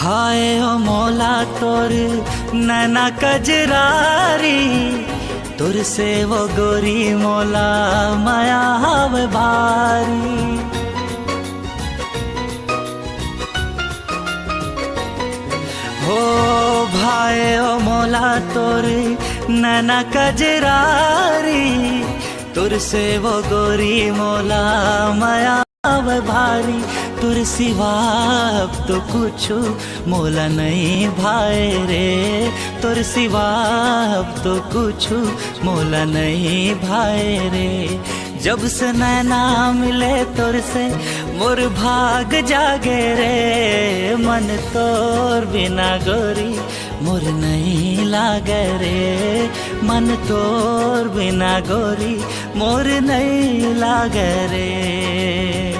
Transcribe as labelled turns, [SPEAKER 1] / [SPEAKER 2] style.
[SPEAKER 1] हाय ओ मौला तोर नैना कजरारी, तुर से वो गोरी मौला माया हव भारी। हो भाई ओ मौला तोर नैना कजरारी, तुर से वो गोरी मौला माया हव भारी। तुर सिवा अब तो कुछ मोला नहीं भाई रे, तुर सिवा अब तो कुछ मोला नहीं भाई रे। जब से नैना मिले तुर से मोर भाग जागे रे, मन तोर बिना गोरी मोर नहीं लागे रे, मन तोर बिना गोरी मोर नहीं लागे रे।